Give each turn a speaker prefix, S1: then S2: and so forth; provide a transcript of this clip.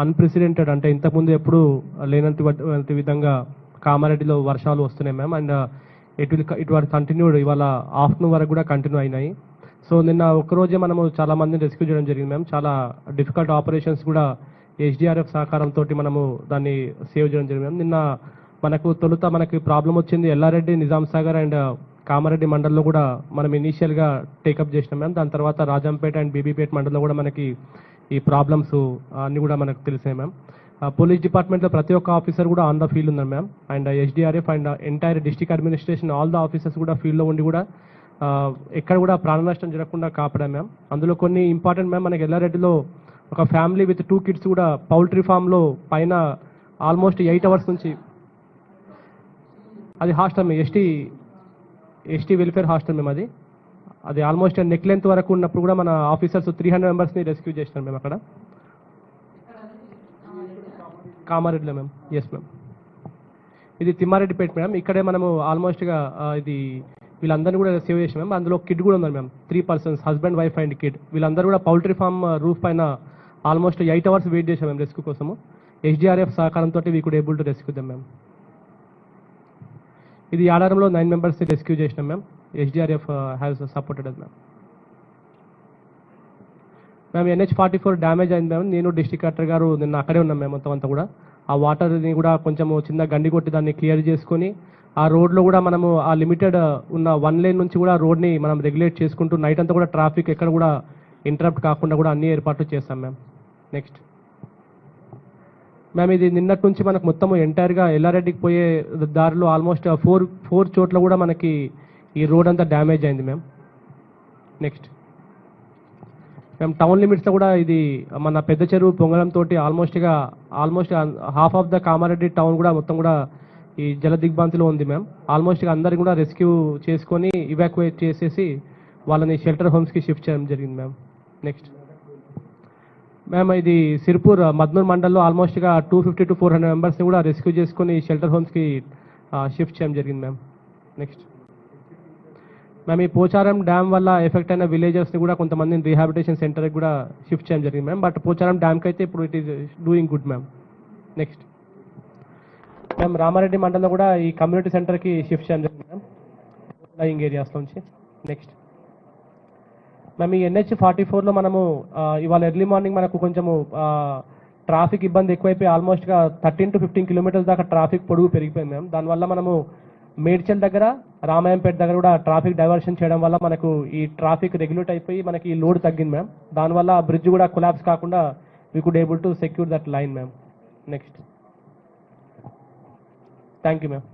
S1: Unprecedented, అంటే ఇంతకుముందు ఎప్పుడు లేనంత విధంగా కామారెడ్డిలో వర్షాలు వస్తున్నాయి ma'am. And it war continued, ఇవాళ ఆఫ్టర్నూన్ వరకు కూడా కంటిన్యూ అయినాయి. సో నిన్న ఒక్కరోజే మనము చాలా మందిని రెస్క్యూ చేయడం జరిగింది మ్యామ్. చాలా డిఫికల్ట్ ఆపరేషన్స్ కూడా HDRF సహకారంతో మనము దాన్ని సేవ్ చేయడం జరిగింది మ్యామ్. నిన్న మనకి ప్రాబ్లం వచ్చింది ఎల్లారెడ్డి, నిజాం సాగర్ అండ్ కామారెడ్డి మండల్లో కూడా మనం ఇనీషియల్గా టేకప్ చేసినాం మ్యామ్. దాని తర్వాత రాజంపేట అండ్ బీబీపేట మండలంలో కూడా మనకి ఈ ప్రాబ్లమ్స్ అన్నీ కూడా మనకు తెలిసాయి మ్యామ్. పోలీస్ డిపార్ట్మెంట్లో ప్రతి ఒక్క ఆఫీసర్ కూడా ఆన్ ద ఫీల్డ్ ఉన్నారు ma'am. And HDRF and entire district administration all the officers కూడా ఫీల్డ్లో ఉండి కూడా ఎక్కడ కూడా ప్రాణ నష్టం జరగకుండా కాపాడాం మ్యామ్. అందులో కొన్ని ఇంపార్టెంట్ మ్యామ్, మనకి ఎల్లారెడ్డిలో ఒక ఫ్యామిలీ విత్ 2 kids కూడా పౌల్ట్రీ ఫామ్లో పైన ఆల్మోస్ట్ 8 hours నుంచి, అది హాస్టల్ మేము ఎస్టీ వెల్ఫేర్ హాస్టల్ మేము, అది ఆల్మోస్ట్ నెక్ లెంత్ వరకు ఉన్నప్పుడు కూడా మన ఆఫీసర్స్ 300 members రెస్క్యూ చేసినాం మేము అక్కడ కామారెడ్డిలో మ్యామ్. ఎస్ మ్యామ్, ఇది తిమ్మారెడ్డిపేట మ్యామ్. ఇక్కడే మనము ఆల్మోస్ట్గా ఇది వీళ్ళందరినీ కూడా సేవ్ చేసాం మ్యామ్. అందులో కిడ్ కూడా ఉన్నారు ma'am, 3 persons, husband, wife and kid. వీళ్ళందరూ కూడా పౌల్ట్రీ ఫామ్ రూఫ్ పైన ఆల్మోస్ట్ 8 hours వెయిట్ చేసాం మేము రెస్క్యూ కోసము. HDRF సహకారంతో we could able to rescue them ma'am. ఇది యాడారంలో 9 members రెస్క్యూ చేసినాం ma'am. HDRF has supported ma'am. మేము NH-44 డ్యామేజ్ అయింది మ్యామ్. నేను డిస్ట్రిక్ట్ కలెక్టర్ గారు నిన్న అక్కడే ఉన్నాం మేము మొత్తం అంతా కూడా. ఆ వాటర్ని కూడా కొంచెం చిన్న గండి కొట్టి దాన్ని క్లియర్ చేసుకొని ఆ రోడ్లో కూడా మనము ఆ లిమిటెడ్ ఉన్న 1 lane నుంచి కూడా రోడ్ని మనం రెగ్యులేట్ చేసుకుంటూ నైట్ అంతా కూడా ట్రాఫిక్ ఎక్కడ కూడా ఇంటరప్ట్ కాకుండా కూడా అన్ని ఏర్పాట్లు చేస్తాం మ్యామ్. నెక్స్ట్ మ్యామ్, ఇది నిన్నటి నుంచి మనకు మొత్తం ఎంటైర్గా ఎల్లారెడ్డికి పోయే దారిలో ఆల్మోస్ట్ 4 చోట్ల కూడా మనకి ఈ రోడ్ అంతా డ్యామేజ్ అయింది మ్యామ్. నెక్స్ట్ మేము టౌన్ లిమిట్స్లో కూడా ఇది మన పెద్ద చెరువు పొంగడంతో almost half of the Kamareddy town కూడా మొత్తం కూడా ఈ జల దిగ్భ్రాంతిలో ఉంది మ్యామ్. ఆల్మోస్ట్గా అందరిని కూడా రెస్క్యూ చేసుకొని ఇవాక్యుయేట్ చేసేసి వాళ్ళని షెల్టర్ హోమ్స్కి షిఫ్ట్ చేయడం జరిగింది మ్యామ్. నెక్స్ట్ మ్యామ్, ఇది సిర్పూర్ మద్నూర్ మండల్లో ఆల్మోస్ట్గా 250 to 400 members కూడా రెస్క్యూ చేసుకొని షెల్టర్ హోమ్స్కి షిఫ్ట్ చేయడం జరిగింది మ్యామ్. నెక్స్ట్ మ్యామ్, ఈ పోచారం డ్యామ్ వల్ల ఎఫెక్ట్ అయిన విలేజెస్ని కూడా కొంతమందిని రీహాబిలిటేషన్ సెంటర్కి కూడా షిఫ్ట్ చేయడం జరిగింది మ్యామ్. బట్ పోచారం డ్యామ్కి అయితే ఇప్పుడు it is doing good ma'am. Next ma'am, Ramareddy మండలంలో కూడా ఈ కమ్యూనిటీ సెంటర్కి షిఫ్ట్ చేయడం జరిగింది మ్యామ్, లయింగ్ ఏరియాస్ నుంచి. నెక్స్ట్ మ్యామ్, ఈ NH-44లో మనము ఇవాళ ఎర్లీ మార్నింగ్ మనకు కొంచెము ట్రాఫిక్ ఇబ్బంది ఎక్కువైపోయి ఆల్మోస్ట్గా 13 to 15 kilometers దాకా ట్రాఫిక్ పొడుగు పెరిగిపోయింది మ్యామ్. దానివల్ల మనము మేడ్చల్ దగ్గర, రామాయంపేట దగ్గర కూడా ట్రాఫిక్ డైవర్షన్ చేయడం వల్ల మనకు ఈ ట్రాఫిక్ రెగ్యులేట్ అయిపోయి మనకి ఈ లోడ్ తగ్గింది మ్యామ్. దానివల్ల బ్రిడ్జ్ కూడా కొలాప్స్ కాకుండా we could able to secure that line ma'am. Next thank you ma'am.